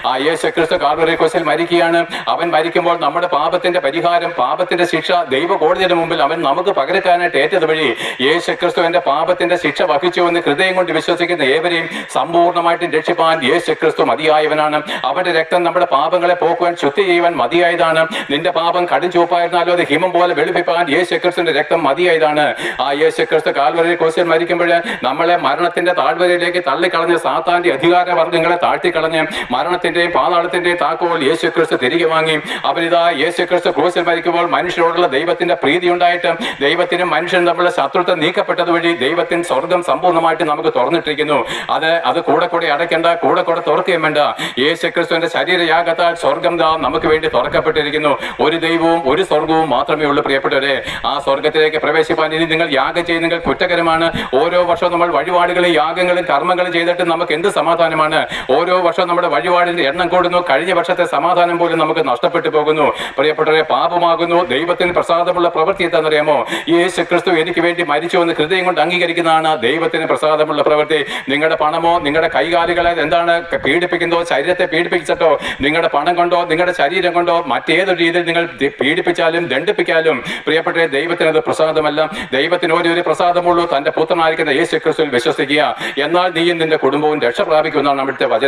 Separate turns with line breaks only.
ആ യേശുക്രിസ്തു കാൽവരി ക്രൂശിൽ മരിക്കുകയാണ്. അവൻ മരിക്കുമ്പോൾ നമ്മുടെ പാപത്തിന്റെ പരിഹാരം, പാപത്തിന്റെ ശിക്ഷ ദൈവ കോടതിയുടെ മുമ്പിൽ അവൻ നമുക്ക് പകരക്കാനായിട്ട് ഏറ്റത് വഴി യേശുക്രിസ്തുവിന്റെ പാപത്തിന്റെ ശിക്ഷ വഹിച്ചു എന്ന് ഹൃദയം കൊണ്ട് വിശ്വസിക്കുന്ന ഏവരെയും സമ്പൂർണ്ണമായിട്ടും രക്ഷിപ്പാൻ യേശുക്രിസ്തു മതിയായവനാണ്. അവന്റെ രക്തം നമ്മുടെ പാപങ്ങളെ പോക്കുവാൻ, ശുദ്ധി ചെയ്യുവാൻ മതിയായതാണ്. നിന്റെ പാപം കടും ചുവപ്പായിരുന്നാലും അത് ഹിമം പോലെ വെളുപ്പിപ്പാൻ യേശുക്രിസ്തുവിന്റെ രക്തം മതിയായതാണ്. ആ യേശുക്രിസ്തു കാൽവരി ക്രൂശിൽ മരിക്കുമ്പോൾ നമ്മളെ മരണത്തിന്റെ താഴ്വരയിലേക്ക് തള്ളിക്കളഞ്ഞ് സാത്താന്റെ അധികാര വർഗ്ഗങ്ങളെ താഴ്ത്തിക്കളഞ്ഞ് മരണത്തിന്റെയും പാതാളത്തിന്റെയും താക്കോൽ യേശുക്രിസ്തു തിരികെ വാങ്ങി. അവരിതാ യേശുക്രിസ്തു ക്രൂശിൽ മരിക്കുമ്പോൾ മനുഷ്യരോടുള്ള ദൈവത്തിന്റെ പ്രീതി ഉണ്ടായിട്ട് ദൈവത്തിനും മനുഷ്യനും തമ്മിലുള്ള ശത്രുത്വം നീക്കപ്പെട്ടത് വഴി ദൈവത്തിന് സ്വർഗം സമ്പൂർണ്ണമായിട്ട് നമുക്ക് തുറന്നിട്ടിരിക്കുന്നു. അത് കൂടെ കൂടെ അടയ്ക്കേണ്ട, കൂടെ കൂടെ തുറക്കുകയും വേണ്ട. യേശുക്രിസ്തുവിന്റെ ശരീരയാഗത്താൽ സ്വർഗം നമുക്ക് വേണ്ടി തുറക്കപ്പെട്ടിരിക്കുന്നു. ഒരു ദൈവവും ഒരു സ്വർഗവും മാത്രമേ ഉള്ളൂ പ്രിയപ്പെട്ടവരെ. ആ സ്വർഗത്തിലേക്ക് പ്രവേശിപ്പാൻ ഇനി നിങ്ങൾ യാഗം ചെയ്യുന്നെങ്കിൽ കുറ്റകരമാണ്. ഓരോ വർഷവും നമ്മൾ വഴിപാടുകളും യാഗങ്ങളും കർമ്മങ്ങളും ചെയ്തിട്ട് നമുക്ക് എന്ത് സമാധാനമാണ്? ഓരോ വർഷവും നമ്മുടെ വഴിപാടിന്റെ എണ്ണം കൂടുന്നു. കഴിഞ്ഞ വർഷത്തെ സമാധാനം പോലും നമുക്ക് നഷ്ടപ്പെട്ടു പോകുന്നു. പ്രിയപ്പെട്ടവരെ, പാപമാകുന്നു ദൈവത്തിന് പ്രസാദമുള്ള പ്രവൃത്തി. എന്താണെന്നറിയാമോ? യേശുക്രിസ്തു എനിക്ക് വേണ്ടി മരിച്ചു എന്ന് ഹൃദയം കൊണ്ട് അംഗീകരിക്കുന്നതാണ് ദൈവത്തിന് പ്രസാദമുള്ള പ്രവൃത്തി. നിങ്ങളുടെ പണമോ നിങ്ങളുടെ കൈകാലുകളെ എന്താണ് പീഡിപ്പിക്കുന്നതോ, ശരീരത്തെ പീഡിപ്പിച്ചിട്ടോ, നിങ്ങളുടെ പണം കൊണ്ടോ നിങ്ങളുടെ ശരീരം കൊണ്ടോ മറ്റേതൊരു രീതിയിൽ നിങ്ങൾ പീഡിപ്പിച്ചാലും ദണ്ഡിപ്പിച്ചാലും പ്രിയപ്പെട്ടവരെ, ദൈവത്തിന് അത് പ്രസാദമല്ല. ദൈവത്തിന് ഒരു പ്രസാദമുള്ളൂ, തന്റെ പുത്രനായിരിക്കുന്ന യേശുക്രിസ്തുവിൽ വിശ്വസിക്കുക. എന്നാൽ നീയും നിന്റെ കുടുംബവും രക്ഷ പ്രാപിക്കുമെന്നാണ് അവിടുത്തെ വചനം.